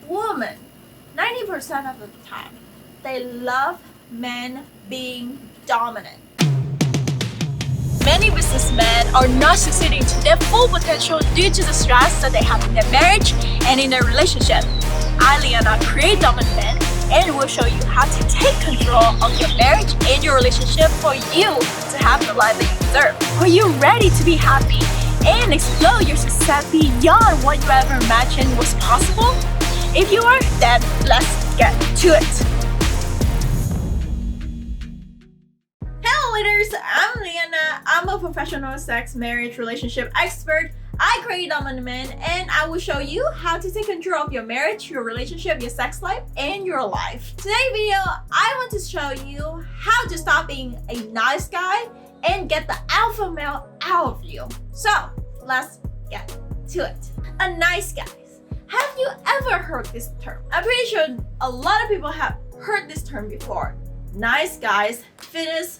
women, 90% of the time, they love men being dominant. Many businessmen are not succeeding to their full potential due to the stress that they have in their marriage and in their relationship. I, Liana, create dominant men and will show you how to take control of your marriage and your relationship for you to have the life that you deserve. Are you ready to be happy and explore your success beyond what you ever imagined was possible? If you are, then let's get to it. Hello leaders, I'm Liana. I'm a professional sex, marriage, relationship expert. I create dominant men and I will show you how to take control of your marriage, your relationship, your sex life, and your life. Today's video, I want to show you how to stop being a nice guy and get the alpha male out of you. So let's get to it. A nice guy. Have you ever heard this term? I'm pretty sure a lot of people have heard this term before. Nice guys finish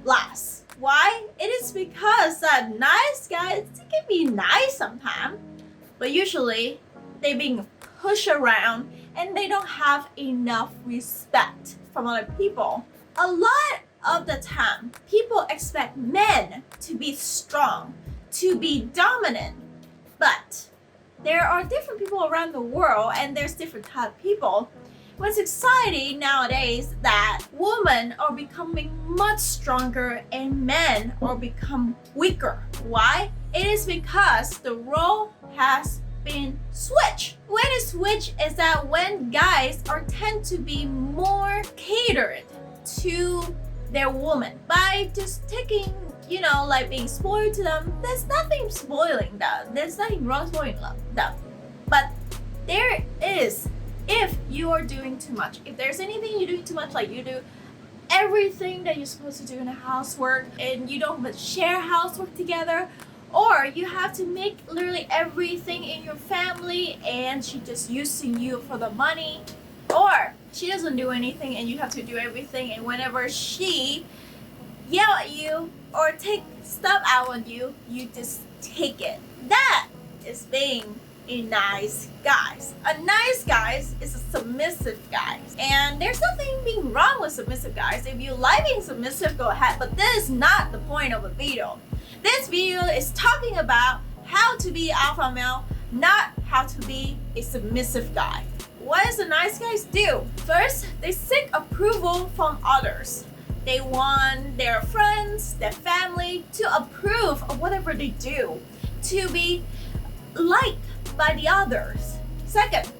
last. Why? It is because that nice guys can be nice sometimes, but usually they being pushed around and they don't have enough respect from other people. A lot of the time, people expect men to be strong, to be dominant, but there are different people around the world and there's different type of people. When society nowadays that women are becoming much stronger and men are become weaker. Why? It is because the role has been switched. When it switched is that when guys are tend to be more catered to their woman by just taking, like being spoiled to them. There's nothing spoiling them. There's nothing wrong spoiling them. But there is, if you are doing too much, if there's anything you do too much, like you do everything that you're supposed to do in the housework and you don't share housework together, or you have to make literally everything in your family and she just using you for the money, or she doesn't do anything and you have to do everything, and whenever she yell at you or take stuff out on you, you just take it. That is being a nice guy. A nice guy is a submissive guy. And there's nothing being wrong with submissive guys. If you like being submissive, go ahead. But this is not the point of a video. This video is talking about how to be alpha male, not how to be a submissive guy. What does the nice guys do? First, they seek approval from others. They want their friends, their family to approve of whatever they do, to be liked by the others. Second,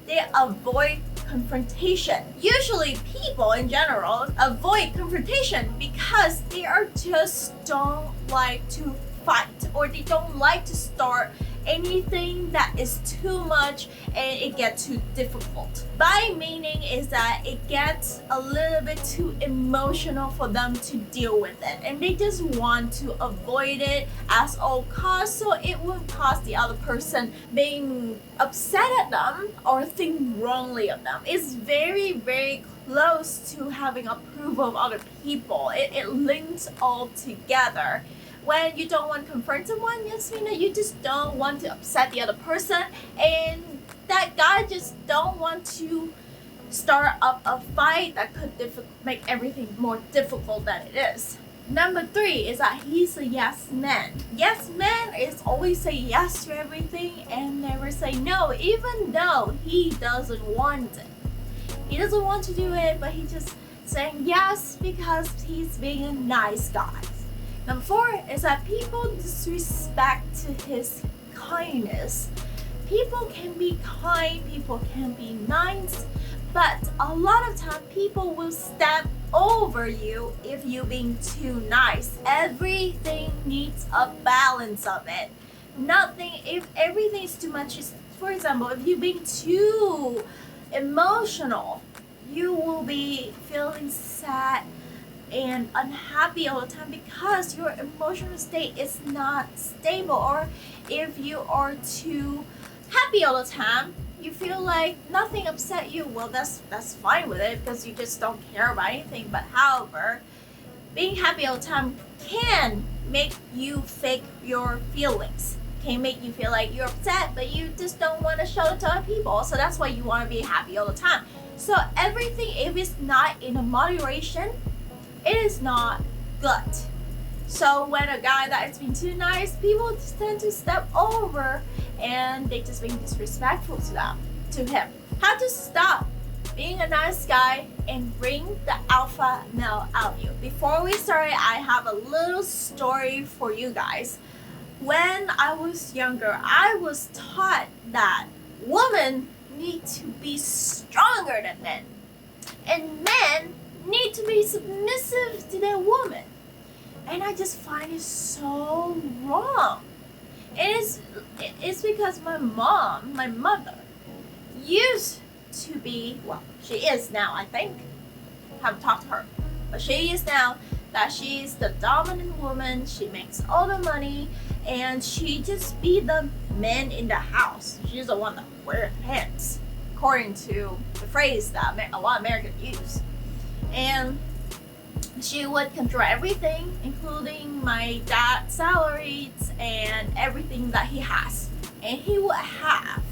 they avoid confrontation. Usually people in general avoid confrontation because they are just don't like to fight, or they don't like to start anything that is too much and it gets too difficult. By meaning is that it gets a little bit too emotional for them to deal with it, and they just want to avoid it at all costs, so it won't cause the other person being upset at them or think wrongly of them. It's very, very close to having approval of other people. It links all together. When you don't want to confront someone, yes, you just don't want to upset the other person, and that guy just don't want to start up a fight that could make everything more difficult than it is. Number 3 is that he's a yes man. Yes man is always say yes to everything and never say no, even though he doesn't want it. He doesn't want to do it, but he's just saying yes because he's being a nice guy. Number 4 is that people disrespect to his kindness. People can be kind, people can be nice, but a lot of time people will step over you if you're being too nice. Everything needs a balance of it. Nothing, if everything is too much, for example, if you're being too emotional, you will be feeling sad and unhappy all the time because your emotional state is not stable. Or if you are too happy all the time, you feel like nothing upset you. Well, that's fine with it because you just don't care about anything. But however, being happy all the time can make you fake your feelings, can make you feel like you're upset, but you just don't want to show it to other people. So that's why you want to be happy all the time. So everything, if it's not in a moderation, it is not good. So when a guy that is being too nice, people just tend to step over and they just being disrespectful to him. How to stop being a nice guy and bring the alpha male out of you. Before we start, I have a little story for you guys. When I was younger, I was taught that women need to be stronger than men, and men need to be submissive to their woman. And I just find it so wrong. It's because my mother, used to be, well, she is now, I think. Haven't talked to her, but she is now that she's the dominant woman. She makes all the money, and she just be the man in the house. She's the one that wears pants, according to the phrase that a lot of Americans use. And she would control everything, including my dad's salaries and everything that he has. And he would have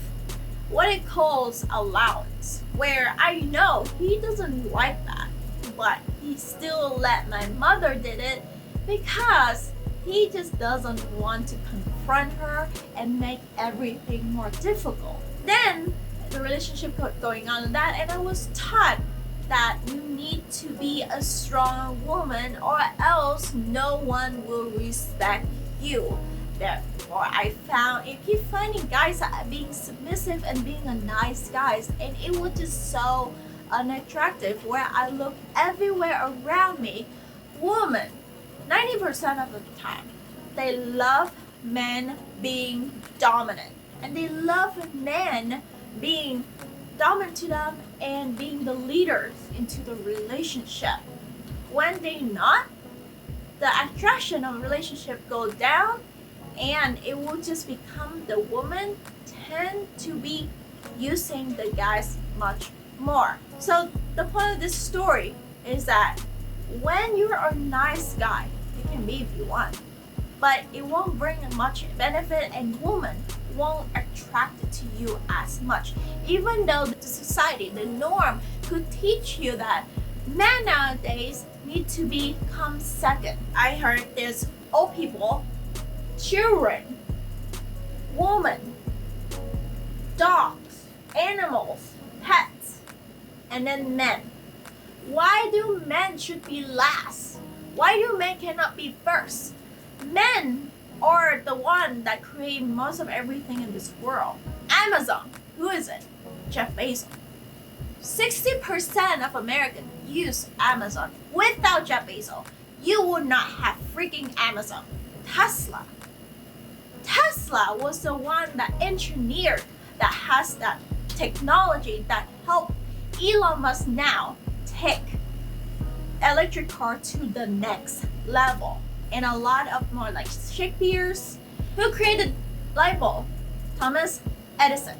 what it calls allowance, where I know he doesn't like that, but he still let my mother did it because he just doesn't want to confront her and make everything more difficult. Then the relationship going on in that, and I was taught that you need to be a strong woman or else no one will respect you. Therefore, I keep finding guys that are being submissive and being a nice guys, and it was just so unattractive. Where I look everywhere around me, women, 90% of the time, they love men being dominant, and they love men being dominant to them and being the leaders into the relationship. When they not, the attraction of a relationship go down, and it will just become the woman tend to be using the guys much more. So the point of this story is that when you're a nice guy, you can be if you want, but it won't bring much benefit, and women won't attract it to you as much. Even though the society, the norm could teach you that men nowadays need to become second. I heard there's old people, children, women, dogs, animals, pets, and then men. Why do men should be last? Why do men cannot be first? Men are the one that create most of everything in this world. Amazon, who is it? Jeff Bezos. 60% of Americans use Amazon. Without Jeff Bezos, you would not have freaking Amazon. Tesla was the one that engineered, that has that technology that helped Elon Musk now take electric car to the next level. And a lot of more like Shakespeare's, who created light bulb, Thomas Edison.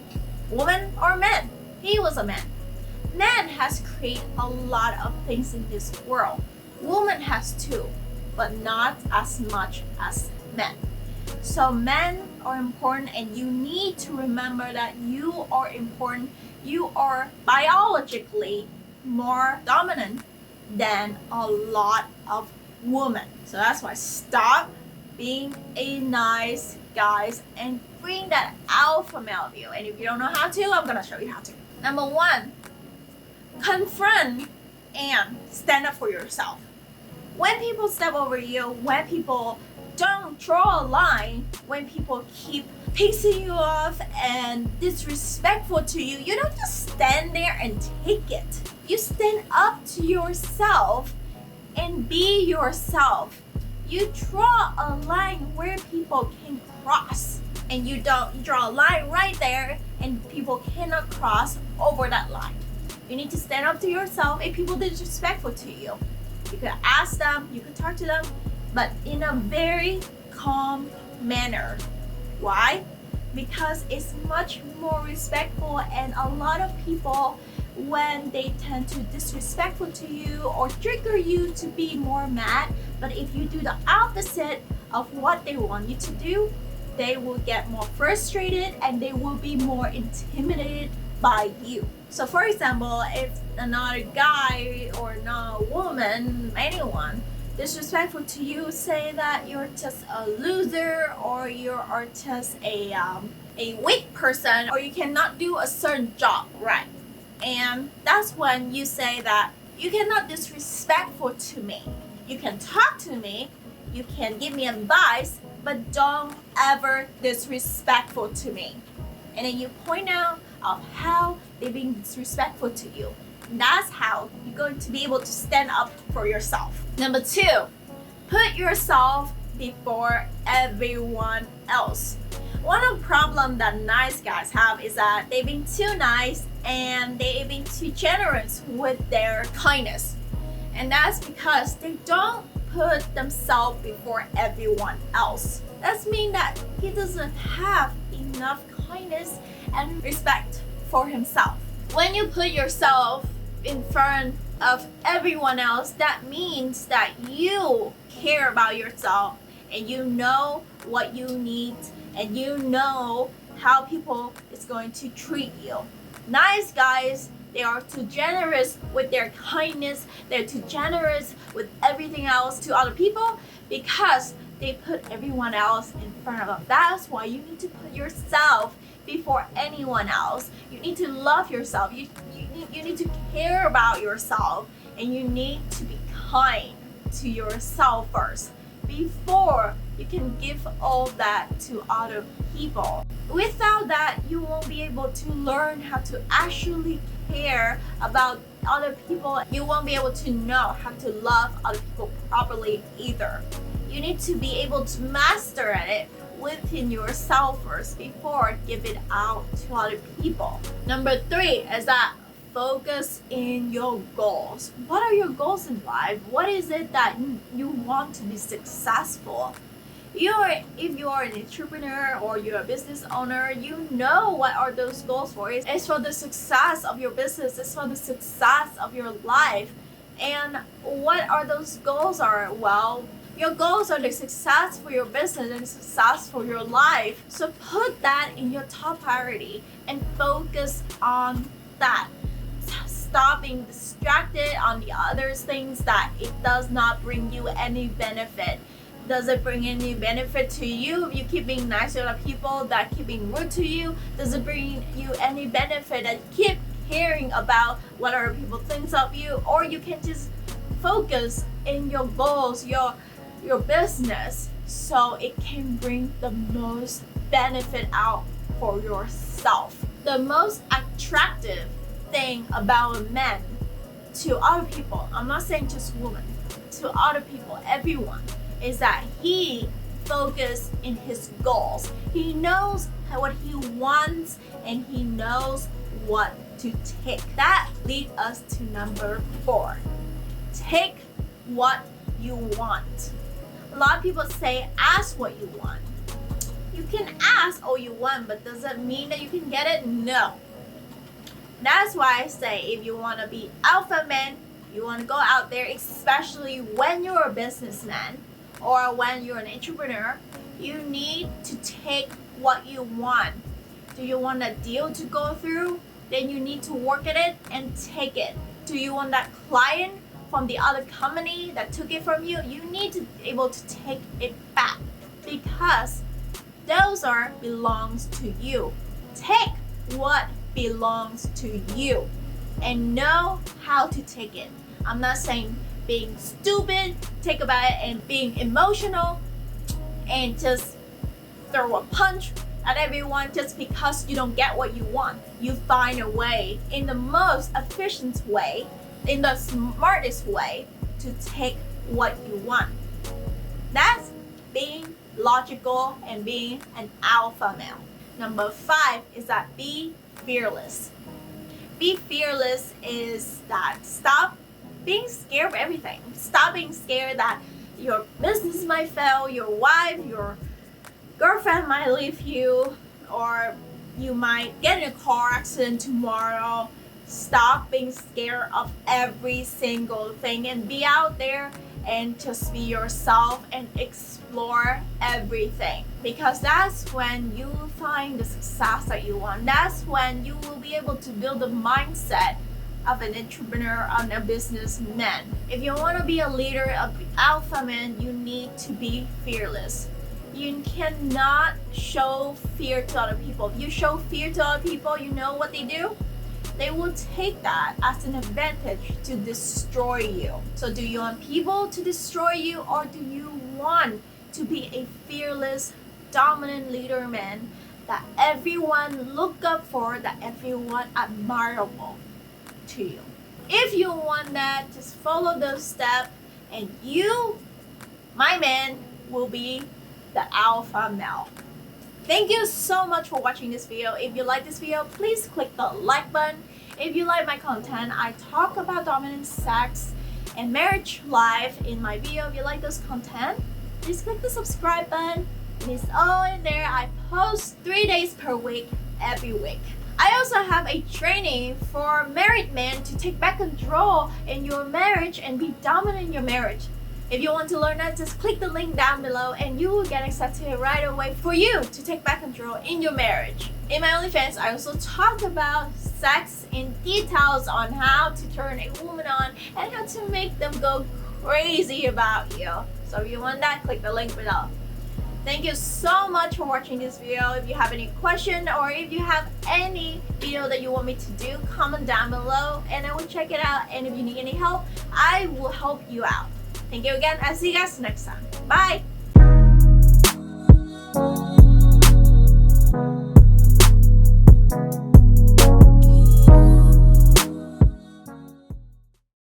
Woman or man? He was a man. Man has created a lot of things in this world. Woman has too, but not as much as men. So men are important, and you need to remember that you are important. You are biologically more dominant than a lot of women. So that's why stop being a nice guys and bring that alpha male of you. And if you don't know how to, I'm gonna show you how to. Number one, confront and stand up for yourself. When people step over you, when people don't draw a line, when people keep pacing you off and disrespectful to you, you don't just stand there and take it. You stand up to yourself and be yourself. You draw a line where people can cross, and you draw a line right there and people cannot cross over that line. You need to stand up to yourself. If people disrespectful to you, you could ask them, you could talk to them, but in a very calm manner. Why? Because it's much more respectful, and a lot of people, when they tend to disrespectful to you or trigger you to be more mad, but if you do the opposite of what they want you to do, they will get more frustrated and they will be more intimidated by you. So for example, if another guy or another woman, anyone, disrespectful to you, say that you're just a loser or you are just a weak person or you cannot do a certain job right. And that's when you say that you cannot disrespectful to me. You can talk to me, you can give me advice, but don't ever disrespectful to me. And then you point out of how they're being disrespectful to you. And that's how you're going to be able to stand up for yourself. Number 2, put yourself before everyone else. One of the problems that nice guys have is that they've been too nice and they've been too generous with their kindness. And that's because they don't put themselves before everyone else. That means that he doesn't have enough kindness and respect for himself. When you put yourself in front of everyone else, that means that you care about yourself and you know what you need and you know how people is going to treat you. Nice guys, they are too generous with their kindness, they're too generous with everything else to other people because they put everyone else in front of them. That's why you need to put yourself before anyone else. You need to love yourself. You need to care about yourself and you need to be kind to yourself first before you can give all that to other people. Without that, you won't be able to learn how to actually care about other people. You won't be able to know how to love other people properly either. You need to be able to master it within yourself first before give it out to other people. Number 3 is that focus in your goals. What are your goals in life? What is it that you want to be successful? If you are an entrepreneur or you're a business owner, you know what are those goals for. It's for the success of your business. It's for the success of your life. And what are those goals are? Well, your goals are the success for your business and success for your life. So put that in your top priority and focus on that. Stop being distracted on the other things that it does not bring you any benefit. Does it bring any benefit to you if you keep being nice to other people that keep being rude to you? Does it bring you any benefit that keep caring about what other people think of you? Or you can just focus in your goals, your business, so it can bring the most benefit out for yourself. The most attractive thing about a man to other people, I'm not saying just women, to other people, everyone, is that he focuses in his goals. He knows what he wants and he knows what to take. That leads us to number 4. Take what you want. A lot of people say ask what you want. You can ask all you want, but does that mean that you can get it? No. That's why I say if you want to be alpha man, you want to go out there, especially when you're a businessman or when you're an entrepreneur, you need to take what you want. Do you want a deal to go through? Then you need to work at it and take it. Do you want that client from the other company that took it from you? You need to be able to take it back because those are belongs to you. Take what belongs to you and know how to take it. I'm not saying being stupid, take about it and being emotional and just throw a punch at everyone just because you don't get what you want. You find a way in the most efficient way, in the smartest way to take what you want. That's being logical and being an alpha male. Number 5 is that be fearless. Be fearless is that stop being scared of everything. Stop being scared that your business might fail, your wife, your girlfriend might leave you, or you might get in a car accident tomorrow. Stop being scared of every single thing and be out there and just be yourself and explore everything, because that's when you will find the success that you want. That's when you will be able to build the mindset of an entrepreneur and a businessman. If you want to be a leader, an alpha man, you need to be fearless. You cannot show fear to other people. If you show fear to other people, you know what they do? They will take that as an advantage to destroy you. So do you want people to destroy you, or do you want to be a fearless, dominant leader man that everyone look up for, that everyone admirable to you? If you want that, just follow those steps and you, my man, will be the alpha male. Thank you so much for watching this video. If you like this video, please click the like button. If you like my content, I talk about dominant sex and marriage life in my video. If you like this content, please click the subscribe button. It's all in there. I post 3 days per week, every week. I also have a training for married men to take back control in your marriage and be dominant in your marriage. If you want to learn that, just click the link down below and you will get access to it right away for you to take back control in your marriage. In my OnlyFans, I also talk about sex in details on how to turn a woman on and how to make them go crazy about you. So if you want that, click the link below. Thank you so much for watching this video. If you have any question or if you have any video that you want me to do, comment down below and I will check it out. And if you need any help, I will help you out. Thank you again. I'll see you guys next time. Bye!